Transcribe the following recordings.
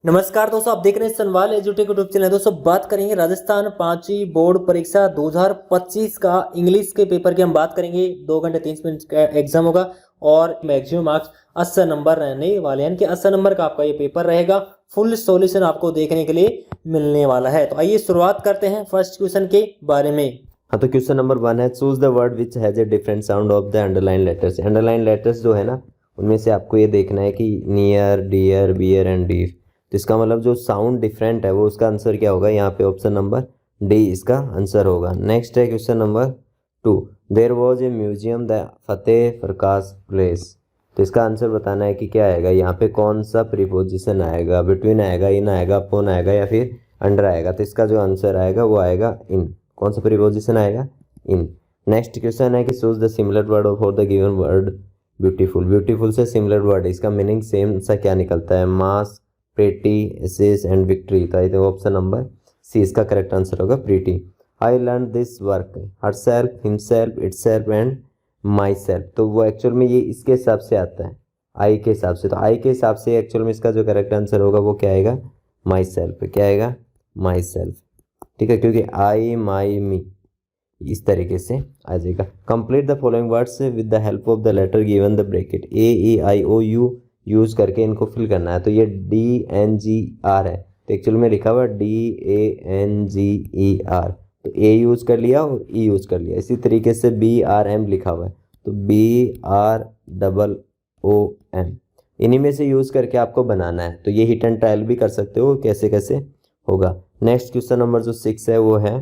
नमस्कार दोस्तों, आप देख रहे हैं सनवाल एजुटेक यूट्यूब चैनल। दोस्तों बात करेंगे राजस्थान 5वीं बोर्ड परीक्षा 2025 का इंग्लिश के पेपर की हम बात करेंगे। 2 घंटे 30 मिनट का एग्जाम होगा और मैक्सिमम मार्क्स 80 नंबर रहने वाले हैं, यानी कि 80 नंबर का आपका ये पेपर रहेगा। फुल सॉल्यूशन आपको देखने के लिए मिलने वाला है। तो आइए शुरुआत करते हैं फर्स्ट क्वेश्चन के बारे में। हाँ, तो क्वेश्चन नंबर 1 है, choose the word which has a different sound of the underline letters. Underline letters जो है ना, उनमें से आपको ये देखना है कि near, dear, bear and deaf. तो इसका मतलब जो साउंड डिफरेंट है वो उसका आंसर क्या होगा? यहाँ पे ऑप्शन नंबर डी इसका आंसर होगा। नेक्स्ट है question number 2, there was a museum the Fateh Prakash place. तो इसका आंसर बताना है कि क्या आएगा। यहाँ पे कौन सा प्रीपोजिशन आएगा? बिटवीन आएगा, इन आएगा, अपॉन आएगा या फिर अंडर आएगा? तो इसका जो आंसर आएगा वो आएगा इन। कौन सा प्रीपोजिशन आएगा? इन। नेक्स्ट क्वेश्चन है कि choose the similar word for the given word beautiful. Beautiful से सिमिलर वर्ड, इसका मीनिंग सेम सा क्या निकलता है? Mass, pretty, aces and victory. तो I think option number C इसका करेक्ट आंसर होगा, pretty. I learn this work herself, himself, itself and myself. तो वो एक्चुअल में ये इसके हिसाब से आता है, आई के हिसाब से। तो आई के हिसाब से एक्चुअल में इसका जो करेक्ट आंसर होगा वो क्या आएगा? My self. क्या आएगा? My self. ठीक है, क्योंकि आई, माई, मी इस तरीके से आ जाएगा। Complete the following words with the help of the letter given the bracket. A, E, I, O, U use करके इनको फिल करना है। तो ये डी एन जी आर है, तो एक्चुअल में लिखा हुआ D A N G E R. तो ए यूज कर लिया और ई यूज कर लिया। इसी तरीके से बी आर एम लिखा हुआ है, तो B R double O M. इन्हीं में से यूज करके आपको बनाना है। तो ये हिट एंड ट्रायल भी कर सकते हो कैसे कैसे होगा। नेक्स्ट क्वेश्चन नंबर जो 6 है वो है,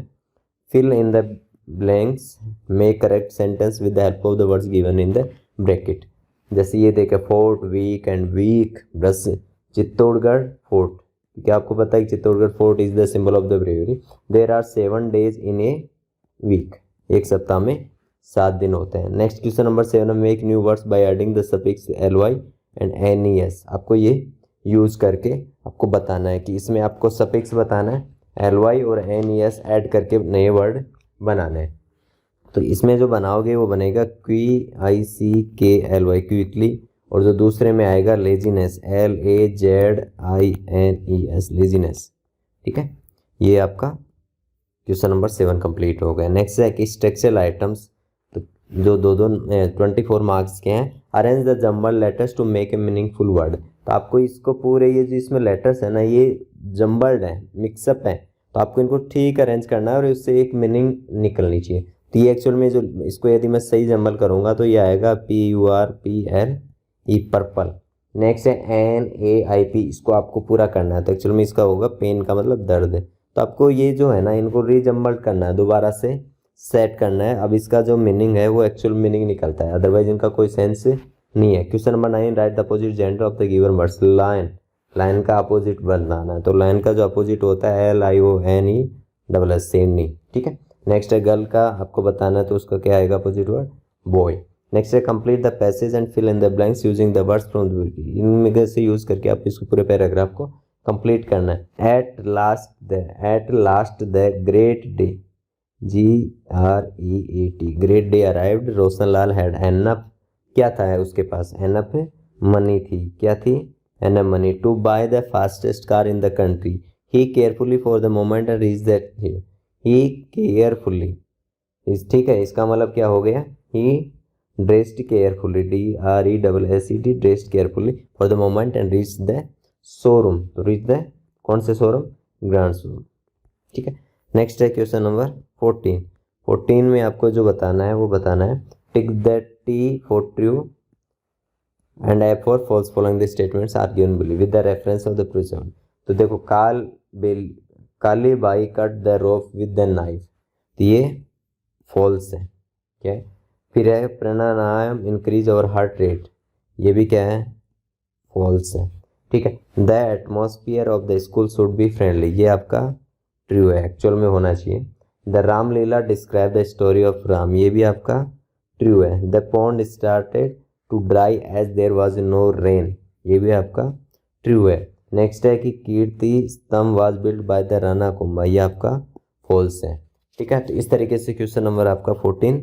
fill in the blanks, make correct sentence with the help of the words given in the bracket. जैसे ये देखे, fort, week and week brush, Chittorgarh fort. क्या आपको पता है कि Chittorgarh fort is the symbol of the bravery. There are 7 days in a week. एक सप्ताह में 7 दिन होते हैं। Next question number 7, make new words by adding the suffix L Y and N E S. आपको ये यूज करके आपको बताना है कि इसमें आपको सफिक्स बताना है, एल वाई और एन ई एस ऐड करके नए वर्ड बनाने हैं। तो इसमें जो बनाओगे वो बनेगा क्वी आई सी के एल वाई, क्विकली। और जो दूसरे में आएगा laziness, L A Z I N E S, laziness. ठीक है, ये आपका क्वेश्चन नंबर 7 कंप्लीट हो गया। नेक्स्ट है कि स्ट्रक्चरल आइटम्स, तो जो 24 मार्क्स के हैं। Arrange the jumble letters to make a meaningful word. तो आपको इसको पूरे ये जो इसमें लेटर्स है ना, ये जम्बल्ड है, मिक्सअप है, तो आपको इनको ठीक अरेंज करना है और उससे एक मीनिंग निकलनी चाहिए। तो ये एक्चुअल में जो इसको यदि मैं सही जम्बल करूँगा तो ये आएगा PURPLE, पर्पल। नेक्स्ट है NAIP, इसको आपको पूरा करना है। तो एक्चुअल में इसका होगा पेन का मतलब दर्द। तो आपको ये जो है ना, इनको रीजम्बल्ड करना है, दोबारा से सेट करना है। अब इसका जो मीनिंग है वो एक्चुअल मीनिंग निकलता है, अदरवाइज इनका कोई सेंस नहीं है। Question number 9, write the opposite gender of the given words. Lion, lion का अपोजिट बनाना है। तो लायन का जो अपोजिट होता है LIONE, शेरनी। ठीक है। नेक्स्ट है गर्ल का आपको बताना है, तो उसका क्या आएगा अपोजिट वर्ड? बॉय। नेक्स्ट है complete the passage and fill in the blanks using the words from the. इनमें से यूज करके आप इसको पूरे पैराग्राफ को कंप्लीट करना है। At last the great day, GREAT, great day arrived. Roshan Lal had enough, क्या था है उसके पास? एनफ मनी थी। क्या थी? Enough money. To buy the fastest car in the country. He carefully for the moment and reach that here. He carefully, ठीक है, इसका मतलब क्या हो गया? He dressed carefully, DRESSED, dressed carefully for the moment and reach the showroom. तो reach the कौन से शोरूम? Grand showroom. ठीक है। नेक्स्ट है क्वेश्चन नंबर 14। 14 में आपको जो बताना है वो बताना है, tick the T for true and A for false following the statements are given below with the reference of the preserve. तो देखो, Kali Bai cut the rope with the knife, तो ये फॉल्स है। क्या है? फिर है pranayama increase our heart rate, ये भी क्या है? फॉल्स है। ठीक है। The atmosphere of the school should be friendly, ये आपका ट्रू है, एक्चुअल में होना चाहिए। The Ramlila describe the story of Ram, ये भी आपका ट्रू है। The pond started to dry as there was no rain, ये भी आपका ट्रू है। नेक्स्ट है कि कीर्ति स्तंभ was build by the Rana Kumbha, ये आपका फॉल्स है। ठीक है। तो इस तरीके से क्वेश्चन नंबर आपका 14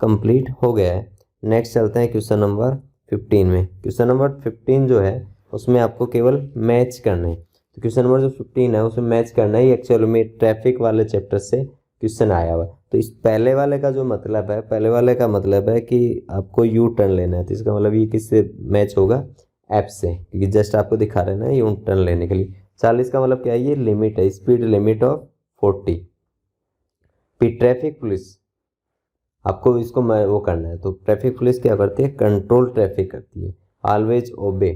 कंप्लीट हो गया है। नेक्स्ट चलते हैं क्वेश्चन नंबर 15 में। क्वेश्चन नंबर 15 जो है उसमें आपको केवल मैच करना है। तो क्वेश्चन नंबर जो 15 है उसे मैच करना ही एक्चुअली में ट्रैफिक वाले चैप्टर से क्वेश्चन आया हुआ है। तो इस पहले वाले का जो मतलब है, पहले वाले का मतलब है कि आपको यू टर्न लेना है, तो इसका मतलब ये किससे मैच होगा, ऐप से, क्योंकि जस्ट आपको दिखा रहे हैं ना यू टर्न लेने के लिए। 40 का मतलब क्या है, ये लिमिट है, स्पीड लिमिट ऑफ 40। फिर ट्रैफिक पुलिस, आपको इसको वो करना है, तो ट्रैफिक पुलिस क्या करती है, कंट्रोल ट्रैफिक करती है, ऑलवेज ओबे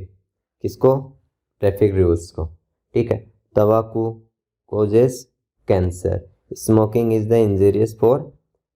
किसको, ट्रैफिक रूल्स को, ठीक है। तंबाकू causes cancer, smoking is the injurious for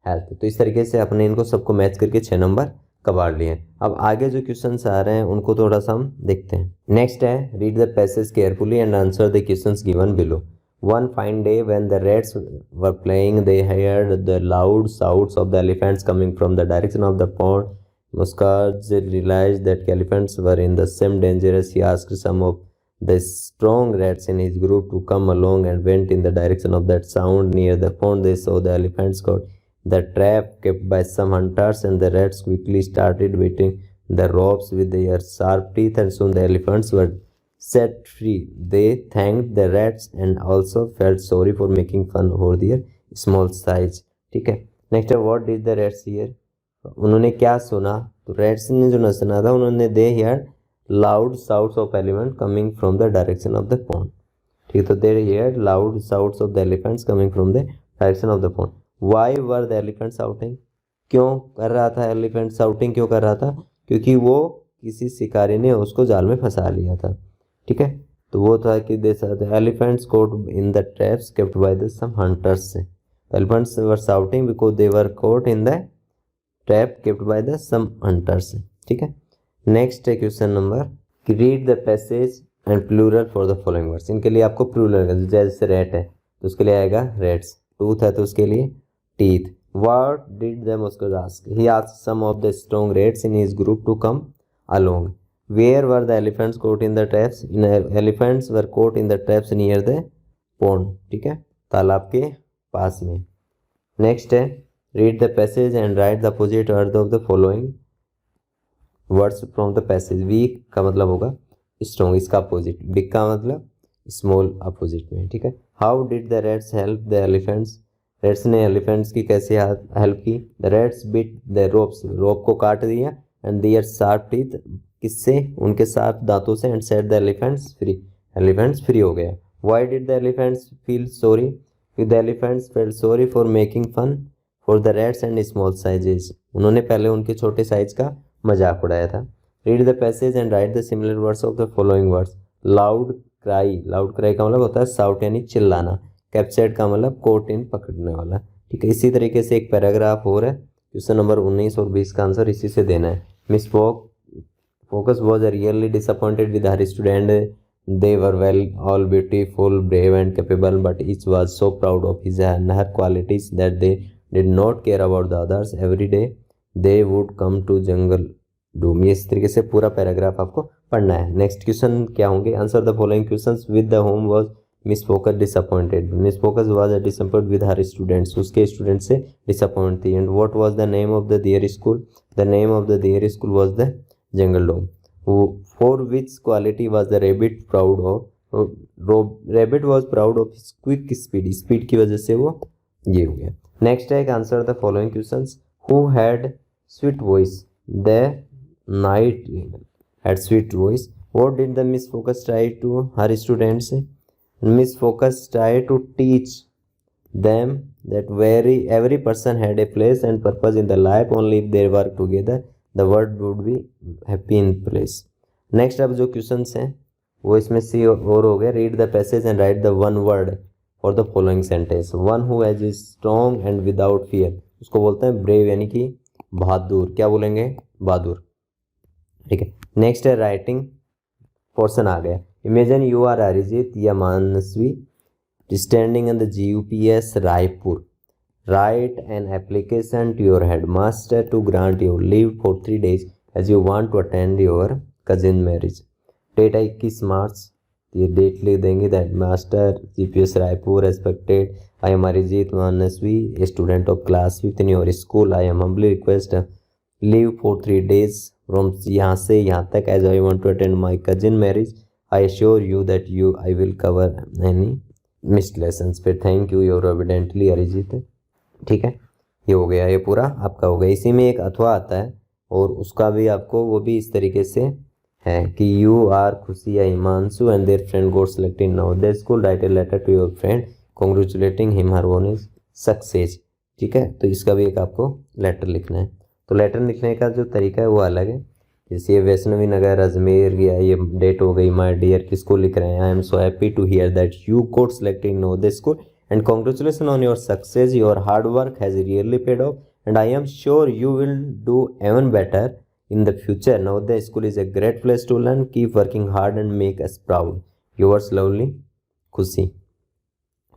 health. तो इस तरीके से अपने इनको सबको मैच करके 6 नंबर कबाड़ लिए। अब आगे जो क्वेश्चंस आ रहे हैं उनको थोड़ा सा हम देखते हैं। नेक्स्ट है, read the passage carefully and answer the questions given below. One fine day when the rats were playing, they heard the loud shouts of the elephants coming from the direction of the pond. Muskarj realized that elephants were in the same danger as he asked some of the strong rats in his group to come along and went in the direction of that sound. Near the pond, they saw the elephants caught the trap kept by some hunters, and the rats quickly started beating the ropes with their sharp teeth, and soon the elephants were set free. They thanked the rats and also felt sorry for making fun over their small size. ठीक है। Next है, what did the rates here, उन्होंने क्या सुना, तो rates ने जो न सुना था उन्होंने they hear loud shouts of elephant coming from the direction of the pond. ठीक है, तो they hear loud shouts of the elephants coming from the direction of the pond. Why were the elephant shouting, क्यों कर रहा था elephant shouting, क्यों कर रहा था, क्योंकि वो किसी शिकारी ने उसको जाल में फंसा लिया था। ठीक है, तो वो था कि they elephants caught in the traps kept by the some hunters से, elephants were shouting because they were caught in the trap kept by the some hunters। ठीक है, नेक्स्ट है question number, read the passage and plural for the following words. इनके लिए आपको plural, जैसे rate है तो उसके लिए आएगा रेट्स, टूथ है तो उसके लिए teeth. What did the mouses ask, he asked some of the strong rats in his group to come along। Where were the elephants caught in the traps? Elephants were caught in the traps near the pond। ठीक है, तालाब के पास में। Next है, read the passage and write the opposite word of the following words from the passage. Weak का मतलब होगा strong, इसका अपोजिट, बिग का मतलब स्मॉल अपोजिट में। ठीक है, how did the rats help the elephants, rats ने एलिफेंट्स की कैसे हेल्प की, the rats bit the ropes, rope को काट दिया, एंड देयर शार्प टीथ, किससे, उनके साथ दांतों से, and set the elephants free, elephants free हो गया। Why did the elephants feel sorry, the elephants felt sorry for making fun for the rats and small sizes, उन्होंने पहले उनके छोटे साइज का मजाक उड़ाया था। Read the passage and write the similar words of the following words. Loud cry, loud cry का मतलब होता है साउट यानी चिल्लाना, कैप्चर्ड का मतलब कोट इन पकड़ने वाला। ठीक है, इसी तरीके से एक पैराग्राफ और है, क्वेश्चन नंबर 19 और 20 का आंसर इसी से देना है। Miss Focus was really disappointed with her student. They were well, all beautiful, brave and capable, but each was so proud of his and her qualities that they did not care about the others. Every day they would come to jungle room। ये इस तरीके से पूरा paragraph आपको पढ़ना है। Next question क्या होंगे, answer the following questions with the home was Miss Focus disappointed. Miss Focus was disappointed with her students, उसके स्टूडेंट से डिसअपॉइंट थी। And what was the name of the their school, the name of the their school was the jungle dome। For which quality was the rabbit proud of, rabbit was proud of his quick speed, speed की वजह से वो ये हो गया। Next है, answer the following questions. Who had sweet voice, the nightingale had sweet voice। What did the Miss Focus try to her students? Miss Focus tried to teach them that every person had a place and purpose in the life, only if they work together the world would be happy in place। Next अब जो questions हैं वो इसमें सी और हो गया। Read the passage and write the one word for the following sentence. One who has is strong and without fear, उसको बोलते हैं ब्रेव यानी कि बहादुर, क्या बोलेंगे, बहादुर। ठीक है, नेक्स्ट है राइटिंग पोर्शन आ गया। इमेजिन यू आर अरिजीत या Manasvi standing in the GUPS Raipur. Write an application to your headmaster to grant you leave for 3 days as you want to attend your cousin marriage। Date है 21 March, ये date लिख देंगे। The headmaster GPS Raipur respected, I am Arijit Manasvi, a student of class 5th in your school. I am humbly request leave for 3 days from यहाँ से यहाँ तक as I want to attend my cousin marriage. I assure you that you I will cover any missed lessons. फिर thank you your evidently Arijit. ठीक है, ये हो गया, ये पूरा आपका हो गया। इसी में एक अथवा आता है और उसका भी आपको वो भी इस तरीके से है कि यू आर खुशी या Himanshu and their friend got selected now the school, write a letter to your friend congratulating him her one is success. ठीक है, तो इसका भी एक आपको लेटर लिखना है। तो लेटर लिखने का जो तरीका है वो अलग है। जैसे ये वैष्णवी नगर अजमेर गया, ये डेट हो गई, माय डियर किसको लिख रहे हैं, I am so happy to hear that you got selected in Navodaya school and congratulation on your success, your hard work has really paid off and I am sure you will do even better in the future. Navodaya school is a great place to learn. Keep working hard and make us proud. Yours lovely खुशी।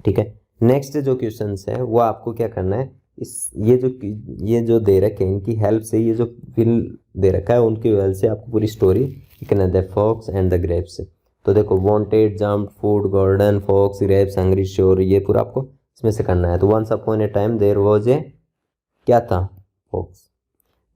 ठीक है, next जो questions है वो आपको क्या करना है, ये जो दे रखे हैं इनकी हेल्प से, ये जो फिल दे रखा है उनकी हेल्प से आपको पूरी स्टोरी लिखना है। The fox and the grapes. तो देखो wanted, jump, food, golden, fox, grapes, hungry, sure, ये पूरा आपको इसमें से करना है। तो once upon a time there was a, क्या था, fox.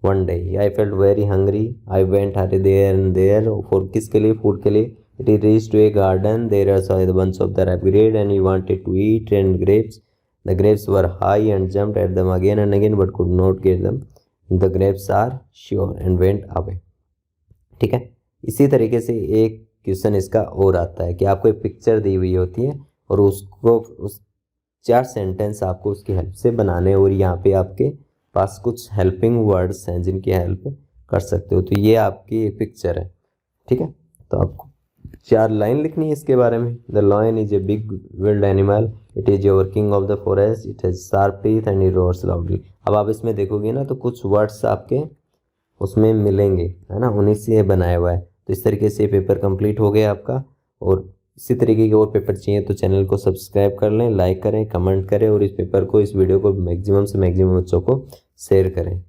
One day I felt very hungry. I went here and there for किसके लिए, फूड के लिए। It reached to a garden. There saw a bunch of the rabbit and he wanted to eat and grapes. The grapes were high and jumped at them again and again but could not get them. The grapes are sure and went away. ठीक है, इसी तरीके से एक question इसका और आता है कि आपको एक पिक्चर दी हुई होती है और उसको उस 4 सेंटेंस आपको उसकी हेल्प से बनाने, और यहाँ पे आपके पास कुछ हेल्पिंग वर्ड्स हैं जिनकी हेल्प कर सकते हो। तो ये आपकी एक पिक्चर है। ठीक है, तो आपको 4 लाइन लिखनी है इसके बारे में। The lion is a big wild animal, it is your king of the forest, it has sharp teeth and it roars loudly. अब आप इसमें देखोगे ना तो कुछ वर्ड्स आपके उसमें मिलेंगे, है ना, उन्हीं से बनाया हुआ है। तो इस तरीके से पेपर कंप्लीट हो गया आपका। और इसी तरीके के और पेपर चाहिए तो चैनल को सब्सक्राइब कर लें, लाइक करें, कमेंट करें और इस पेपर को, इस वीडियो को मैक्सिमम से मैक्सिमम बच्चों को शेयर करें।